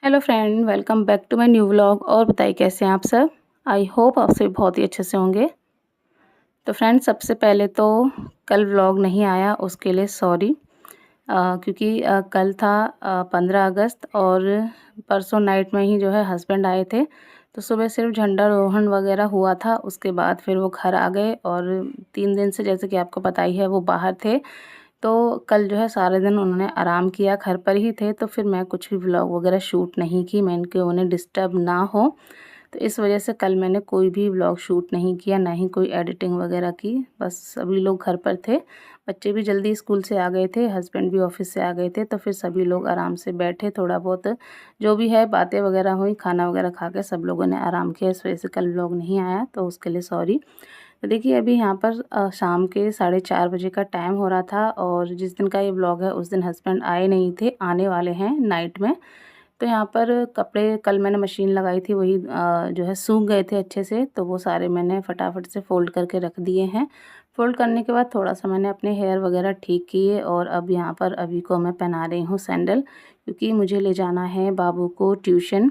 Hello friend, welcome back to my new vlog. और बताइए कैसे हैं आप सब। आई होप आप सभी बहुत ही अच्छे से होंगे। तो फ्रेंड, सबसे पहले तो कल व्लॉग नहीं आया उसके लिए सॉरी। क्योंकि कल था 15 अगस्त और परसों नाइट में ही जो है हस्बैंड आए थे। तो सुबह सिर्फ झंडारोहण वगैरह हुआ था, उसके बाद फिर वो घर आ गए और 3 दिन से, जैसे कि आपको पता ही है, वो बाहर थे। तो कल जो है सारे दिन उन्होंने आराम किया, घर पर ही थे। तो फिर मैं कुछ भी व्लॉग वगैरह शूट नहीं की, मैं इनके उन्हें डिस्टर्ब ना हो, तो इस वजह से कल मैंने कोई भी व्लॉग शूट नहीं किया, ना ही कोई एडिटिंग वगैरह की। बस सभी लोग घर पर थे, बच्चे भी जल्दी स्कूल से आ गए थे, हस्बैंड भी ऑफिस से आ गए थे। तो फिर सभी लोग आराम से बैठे, थोड़ा बहुत जो भी है बातें वगैरह हुई, खाना वगैरह खा के सब लोगों ने आराम किया। इस वजह से कल व्लॉग नहीं आया, तो उसके लिए सॉरी। तो देखिए अभी यहाँ पर शाम के 4:30 बजे का टाइम हो रहा था, और जिस दिन का ये व्लॉग है उस दिन हस्बैंड आए नहीं थे, आने वाले हैं नाइट में। तो यहाँ पर कपड़े कल मैंने मशीन लगाई थी, वही जो है सूख गए थे अच्छे से, तो वो सारे मैंने फटाफट से फ़ोल्ड करके रख दिए हैं। फ़ोल्ड करने के बाद थोड़ा सा मैंने अपने हेयर वगैरह ठीक किए, और अब यहाँ पर अभी को मैं पहना रही हूँ सैंडल, क्योंकि मुझे ले जाना है बाबू को ट्यूशन।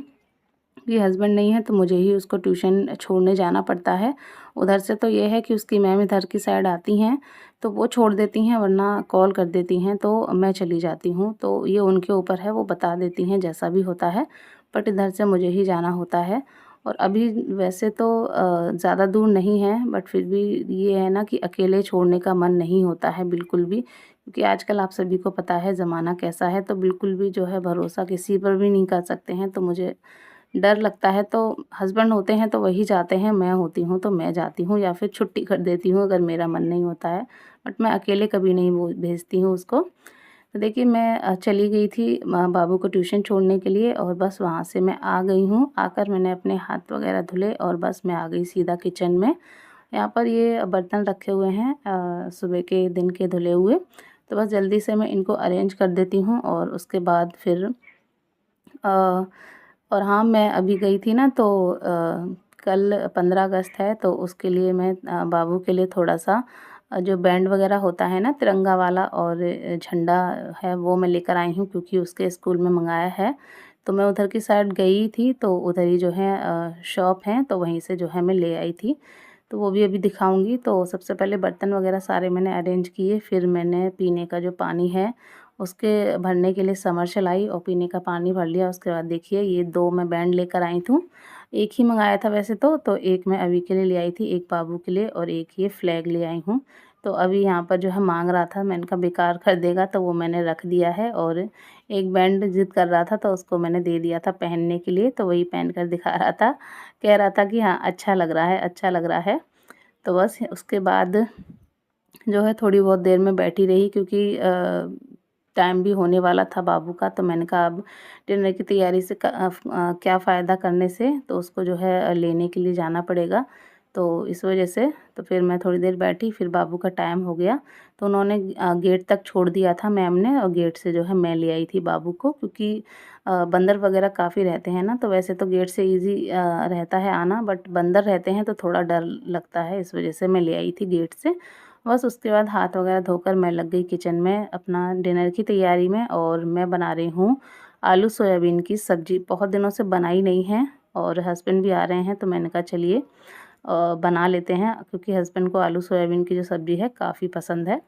कि हस्बैंड नहीं है तो मुझे ही उसको ट्यूशन छोड़ने जाना पड़ता है। उधर से तो ये है कि उसकी मैम इधर की साइड आती हैं तो वो छोड़ देती हैं, वरना कॉल कर देती हैं तो मैं चली जाती हूँ। तो ये उनके ऊपर है, वो बता देती हैं जैसा भी होता है, बट इधर से मुझे ही जाना होता है। और अभी वैसे तो ज़्यादा दूर नहीं है, बट फिर भी ये है ना कि अकेले छोड़ने का मन नहीं होता है बिल्कुल भी, क्योंकि आजकल आप सभी को पता है ज़माना कैसा है, तो बिल्कुल भी जो है भरोसा किसी पर भी नहीं कर सकते हैं। तो मुझे डर लगता है, तो हस्बैंड होते हैं तो वही जाते हैं, मैं होती हूँ तो मैं जाती हूँ, या फिर छुट्टी कर देती हूँ अगर मेरा मन नहीं होता है। बट मैं अकेले कभी नहीं वो भेजती हूँ उसको। तो देखिए मैं चली गई थी बाबू को ट्यूशन छोड़ने के लिए, और बस वहाँ से मैं आ गई हूँ। आकर मैंने अपने हाथ वगैरह धुले और बस मैं आ गई सीधा किचन में। यहाँ पर ये बर्तन रखे हुए हैं सुबह के दिन के धुले हुए, तो बस जल्दी से मैं इनको अरेंज कर देती हूँ, और उसके बाद फिर अ, और हाँ, मैं अभी गई थी ना, तो कल 15 अगस्त है, तो उसके लिए मैं बाबू के लिए थोड़ा-सा जो बैंड वगैरह होता है ना तिरंगा वाला, और झंडा है, वो मैं लेकर आई हूँ, क्योंकि उसके स्कूल में मँगाया है। तो मैं उधर की साइड गई थी, तो उधर ही जो है शॉप है, तो वहीं से जो है मैं ले आई थी। तो वो भी अभी दिखाऊँगी। तो सबसे पहले बर्तन वगैरह सारे मैंने अरेंज किए, फिर मैंने पीने का जो पानी है उसके भरने के लिए समरशेल आई और पीने का पानी भर लिया। उसके बाद देखिए ये 2 मैं बैंड लेकर आई हूँ। एक ही मँगाया था वैसे तो एक मैं अभी के लिए ले आई थी, एक बाबू के लिए, और एक ये फ्लैग ले आई हूँ। तो अभी यहाँ पर जो है माँग रहा था, मैंने कहा बेकार कर देगा, तो वो मैंने रख दिया है। और एक बैंड ज़िद कर रहा था, तो उसको मैंने दे दिया था पहनने के लिए, तो वही पहन कर दिखा रहा था। कह रहा था कि हाँ, अच्छा लग रहा है, अच्छा लग रहा है। तो बस उसके बाद जो है थोड़ी बहुत देर में बैठी रही, क्योंकि टाइम भी होने वाला था बाबू का। तो मैंने कहा अब डिनर की तैयारी से क्या फ़ायदा करने से, तो उसको जो है लेने के लिए जाना पड़ेगा। तो इस वजह से तो फिर मैं थोड़ी देर बैठी, फिर बाबू का टाइम हो गया, तो उन्होंने गेट तक छोड़ दिया था मैम ने, और गेट से जो है मैं ले आई थी बाबू को, क्योंकि बंदर वगैरह काफ़ी रहते हैं ना। तो वैसे तो गेट से ईज़ी रहता है आना, बट बंदर रहते हैं तो थोड़ा डर लगता है, इस वजह से मैं ले आई थी गेट से। बस उसके बाद हाथ वगैरह धोकर मैं लग गई किचन में अपना डिनर की तैयारी में, और मैं बना रही हूँ आलू सोयाबीन की सब्ज़ी। बहुत दिनों से बनाई नहीं है, और हस्बैंड भी आ रहे हैं, तो मैंने कहा चलिए बना लेते हैं, क्योंकि हस्बैंड को आलू सोयाबीन की जो सब्ज़ी है काफ़ी पसंद है।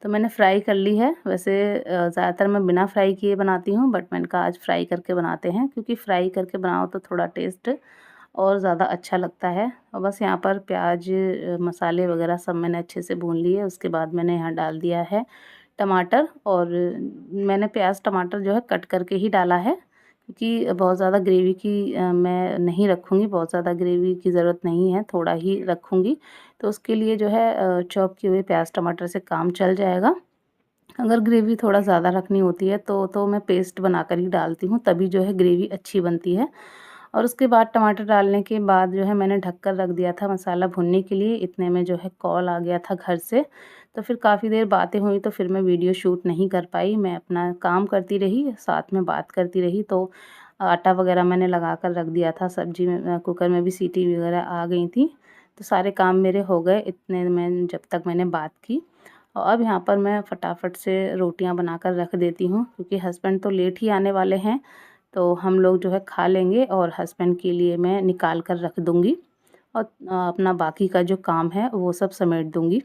तो मैंने फ्राई कर ली है। वैसे ज़्यादातर मैं बिना फ्राई किए बनाती हूँ, बट मैंने कहा आज फ्राई करके बनाते हैं, क्योंकि फ्राई करके बनाओ तो थोड़ा टेस्ट और ज़्यादा अच्छा लगता है। और बस यहाँ पर प्याज मसाले वगैरह सब मैंने अच्छे से भून लिए। उसके बाद मैंने यहाँ डाल दिया है टमाटर, और मैंने प्याज टमाटर जो है कट करके ही डाला है, क्योंकि बहुत ज़्यादा ग्रेवी की मैं नहीं रखूँगी, बहुत ज़्यादा ग्रेवी की ज़रूरत नहीं है, थोड़ा ही रखूँगी। तो उसके लिए जो है चॉप किए हुए प्याज टमाटर से काम चल जाएगा। अगर ग्रेवी थोड़ा ज़्यादा रखनी होती है तो मैं पेस्ट बनाकर ही डालती हूँ, तभी जो है ग्रेवी अच्छी बनती है। और उसके बाद टमाटर डालने के बाद जो है मैंने ढक कर रख दिया था मसाला भुनने के लिए। इतने में जो है कॉल आ गया था घर से, तो फिर काफ़ी देर बातें हुई, तो फिर मैं वीडियो शूट नहीं कर पाई। मैं अपना काम करती रही, साथ में बात करती रही। तो आटा वगैरह मैंने लगा कर रख दिया था, सब्ज़ी में कुकर में भी सीटी वगैरह आ गई थी। तो सारे काम मेरे हो गए इतने में, जब तक मैंने बात की। और अब यहाँ पर मैं फटाफट से रोटियाँ बनाकर रख देती हूँ, क्योंकि हस्बैंड तो लेट ही आने वाले हैं। तो हम लोग जो है खा लेंगे और हस्बैंड के लिए मैं निकाल कर रख दूँगी और अपना बाकी का जो काम है वो सब समेट दूँगी।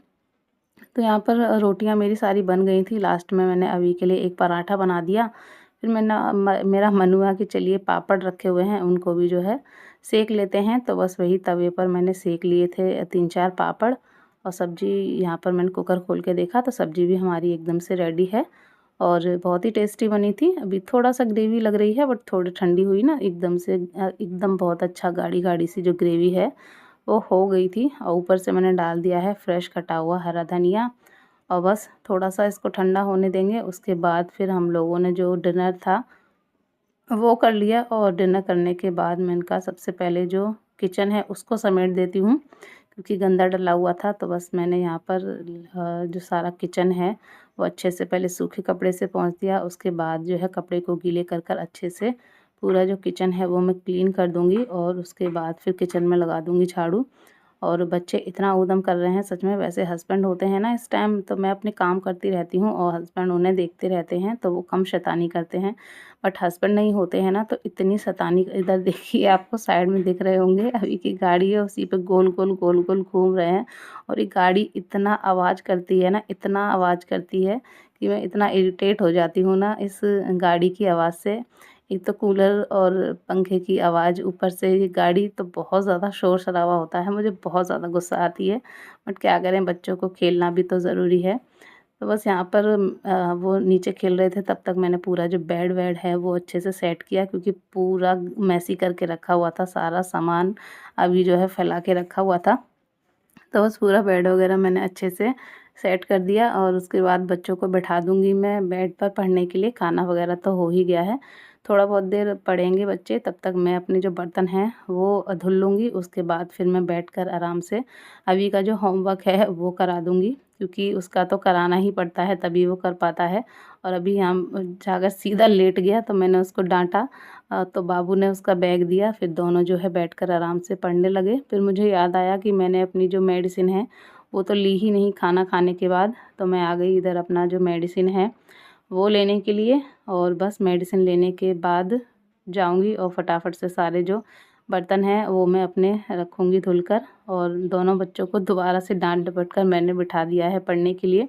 तो यहाँ पर रोटियाँ मेरी सारी बन गई थी। लास्ट में मैंने अभी के लिए एक पराठा बना दिया। फिर मैं ना मेरा मन हुआ कि चलिए पापड़ रखे हुए हैं उनको भी जो है सेक लेते हैं। तो बस वही तवे पर मैंने सेक लिए थे 3-4 पापड़ और सब्ज़ी यहाँ पर मैंने कुकर खोल के देखा तो सब्ज़ी भी हमारी एकदम से रेडी है और बहुत ही टेस्टी बनी थी। अभी थोड़ा-सा ग्रेवी लग रही है बट थोड़ी ठंडी हुई ना एकदम से एकदम बहुत अच्छा गाढ़ी-गाढ़ी सी जो ग्रेवी है वो हो गई थी और ऊपर से मैंने डाल दिया है फ्रेश कटा हुआ हरा धनिया और बस थोड़ा-सा इसको ठंडा होने देंगे। उसके बाद फिर हम लोगों ने जो डिनर था वो कर लिया और डिनर करने के बाद मैंने कहा सबसे पहले जो किचन है उसको समेट देती हूँ क्योंकि गंदा डला हुआ था। तो बस मैंने यहाँ पर जो सारा किचन है वो अच्छे से पहले सूखे कपड़े से पोंछ दिया। उसके बाद जो है कपड़े को गीले कर कर अच्छे से पूरा जो किचन है वो मैं क्लीन कर दूँगी और उसके बाद फिर किचन में लगा दूँगी झाड़ू। और बच्चे इतना ऊधम कर रहे हैं सच में। वैसे हस्बैंड होते हैं ना इस टाइम तो मैं अपने काम करती रहती हूँ और हस्बैंड उन्हें देखते रहते हैं तो वो कम शैतानी करते हैं। बट हस्बैंड नहीं होते हैं ना तो इतनी शैतानी इधर देखिए आपको साइड में दिख रहे होंगे अभी की गाड़ी है उसी पे गोल-गोल घूम रहे हैं और ये गाड़ी इतना आवाज़ करती है ना, इतना आवाज़ करती है कि मैं इतना इरिटेट हो जाती हूँ ना इस गाड़ी की आवाज़ से। एक तो कूलर और पंखे की आवाज़ ऊपर से ये गाड़ी तो बहुत ज़्यादा शोर-शराबा होता है, मुझे बहुत ज़्यादा गुस्सा आती है। बट क्या करें बच्चों को खेलना भी तो ज़रूरी है। तो बस यहाँ पर वो नीचे खेल रहे थे तब तक मैंने पूरा जो बेड-वेड है वो अच्छे से सेट किया क्योंकि पूरा मेसी करके रखा हुआ था, सारा सामान अभी जो है फैला के रखा हुआ था। तो बस पूरा बेड वगैरह मैंने अच्छे से सेट कर दिया और उसके बाद बच्चों को बैठा दूँगी मैं बेड पर पढ़ने के लिए। खाना वगैरह तो हो ही गया है, थोड़ा बहुत देर पढ़ेंगे बच्चे तब तक मैं अपने जो बर्तन हैं वो धुल लूँगी। उसके बाद फिर मैं बैठकर आराम से अभी का जो होमवर्क है वो करा दूँगी क्योंकि उसका तो कराना ही पड़ता है तभी वो कर पाता है। और अभी यहाँ जाकर सीधा लेट गया तो मैंने उसको डाँटा तो बाबू ने उसका बैग दिया फिर दोनों जो है बैठकर आराम से पढ़ने लगे। फिर मुझे याद आया कि मैंने अपनी जो मेडिसिन है वो तो ली ही नहीं खाना खाने के बाद, तो मैं आ गई इधर अपना जो मेडिसिन है वो लेने के लिए। और बस मेडिसिन लेने के बाद जाऊंगी और फटाफट से सारे जो बर्तन हैं वो मैं अपने रखूँगी धुलकर। और दोनों बच्चों को दोबारा से डांट डपट कर मैंने बिठा दिया है पढ़ने के लिए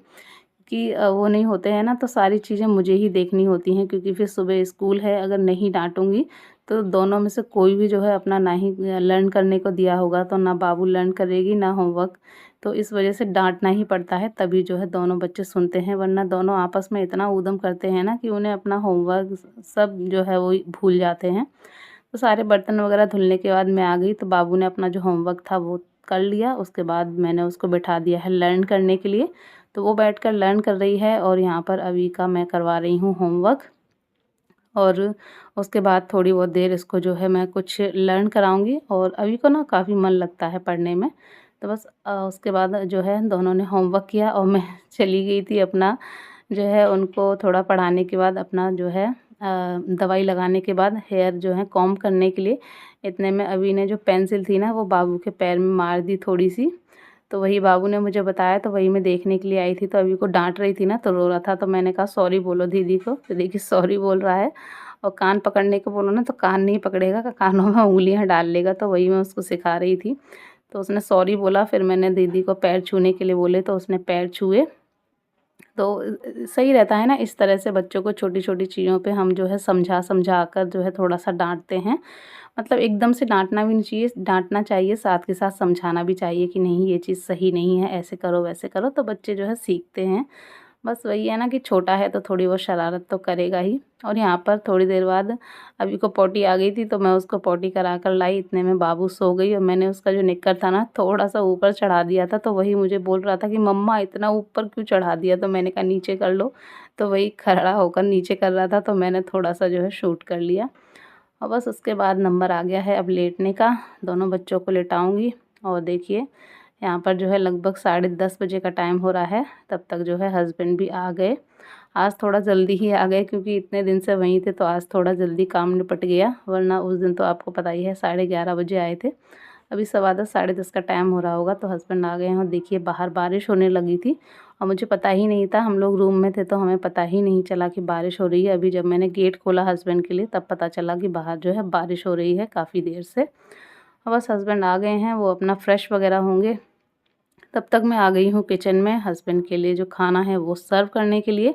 कि वो नहीं होते हैं ना तो सारी चीज़ें मुझे ही देखनी होती हैं क्योंकि फिर सुबह स्कूल है। अगर नहीं डांटूँगी तो दोनों में से कोई भी जो है अपना ना ही लर्न करने को दिया होगा तो ना बाबू लर्न करेगी ना होमवर्क। तो इस वजह से डांटना ही पड़ता है तभी जो है दोनों बच्चे सुनते हैं, वरना दोनों आपस में इतना ऊधम करते हैं ना कि उन्हें अपना होमवर्क सब जो है वो भूल जाते हैं। तो सारे बर्तन वगैरह धुलने के बाद मैं आ गई तो बाबू ने अपना जो होमवर्क था वो कर लिया। उसके बाद मैंने उसको बैठा दिया है लर्न करने के लिए, तो वो बैठकर लर्न कर रही है और यहाँ पर अभी का मैं करवा रही हूँ होमवर्क। और उसके बाद थोड़ी बहुत देर इसको जो है मैं कुछ लर्न कराऊंगी और अभी को ना काफ़ी मन लगता है पढ़ने में। तो बस उसके बाद जो है दोनों ने होमवर्क किया और मैं चली गई थी अपना जो है उनको थोड़ा पढ़ाने के बाद अपना जो है दवाई लगाने के बाद हेयर जो है कॉम्ब करने के लिए। इतने में अभी ने जो पेंसिल थी ना वो बाबू के पैर में मार दी थोड़ी सी। तो वही बाबू ने मुझे बताया तो वही मैं देखने के लिए आई थी तो अभी को डांट रही थी ना तो रो रहा था तो मैंने कहा सॉरी बोलो दीदी को। तो देखिए सॉरी बोल रहा है और कान पकड़ने को बोलो ना तो कान नहीं पकड़ेगा, कानों में उंगलियां डाल लेगा। तो वही मैं उसको सिखा रही थी। तो उसने सॉरी बोला, फिर मैंने दीदी को पैर छूने के लिए बोले तो उसने पैर छुए। तो सही रहता है ना इस तरह से बच्चों को छोटी-छोटी चीज़ों पे हम जो है समझा कर जो है थोड़ा-सा डाँटते हैं। मतलब एकदम से डाँटना भी नहीं चाहिए, डाँटना चाहिए साथ के साथ समझाना भी चाहिए कि नहीं ये चीज़ सही नहीं है, ऐसे करो वैसे करो तो बच्चे जो है सीखते हैं। बस वही है ना कि छोटा है तो थोड़ी बहुत शरारत तो करेगा ही। और यहाँ पर थोड़ी देर बाद अभी को पॉटी आ गई थी तो मैं उसको पॉटी करा कर लाई, इतने में बाबू सो गई और मैंने उसका जो निक्कर था ना थोड़ा-सा ऊपर चढ़ा दिया था। तो वही मुझे बोल रहा था कि मम्मा इतना ऊपर क्यों चढ़ा दिया? तो मैंने कहा नीचे कर लो। तो वही खड़ा होकर नीचे कर रहा था तो मैंने थोड़ा-सा जो है शूट कर लिया। और बस उसके बाद नंबर आ गया है अब लेटने का। दोनों बच्चों को लेटाऊँगी और देखिए यहाँ पर जो है लगभग 10:30 बजे का टाइम हो रहा है। तब तक जो है हस्बैंड भी आ गए। आज थोड़ा जल्दी ही आ गए क्योंकि इतने दिन से वहीं थे तो आज थोड़ा जल्दी काम निपट गया, वरना उस दिन तो आपको पता ही है 11:30 बजे आए थे। अभी 10:15 साढ़े 10 का टाइम हो रहा होगा, तो हस्बैंड आ गए हैं और देखिए बाहर बारिश होने लगी थी और मुझे पता ही नहीं था, हम लोग रूम में थे तो हमें पता ही नहीं चला कि बारिश हो रही है। अभी जब मैंने गेट खोला हस्बैंड के लिए तब पता चला कि बाहर जो है बारिश हो रही है काफ़ी देर से। और बस हस्बैंड आ गए हैं, वो अपना फ्रेश वगैरह होंगे, तब तक मैं आ गई हूँ किचन में हस्बैंड के लिए जो खाना है वो सर्व करने के लिए।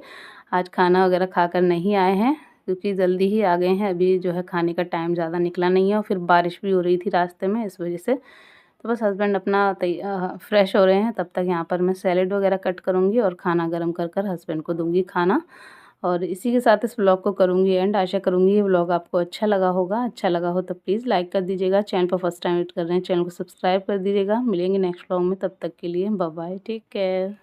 आज खाना वगैरह खाकर नहीं आए हैं क्योंकि जल्दी ही आ गए हैं, अभी जो है खाने का टाइम ज़्यादा निकला नहीं है और फिर बारिश भी हो रही थी रास्ते में, इस वजह से। तो बस हस्बैंड अपना फ्रेश हो रहे हैं, तब तक यहाँ पर मैं सैलेड वगैरह कट करूँगी और खाना गर्म कर कर हस्बैंड को दूँगी खाना। और इसी के साथ इस व्लॉग को करूँगी एंड। आशा करूँगी ये व्लॉग आपको अच्छा लगा होगा। अच्छा लगा हो तो प्लीज़ लाइक कर दीजिएगा। चैनल पर फर्स्ट टाइम विज़िट कर रहे हैं, चैनल को सब्सक्राइब कर दीजिएगा। मिलेंगे नेक्स्ट व्लॉग में, तब तक के लिए बाय बाय, टेक केयर।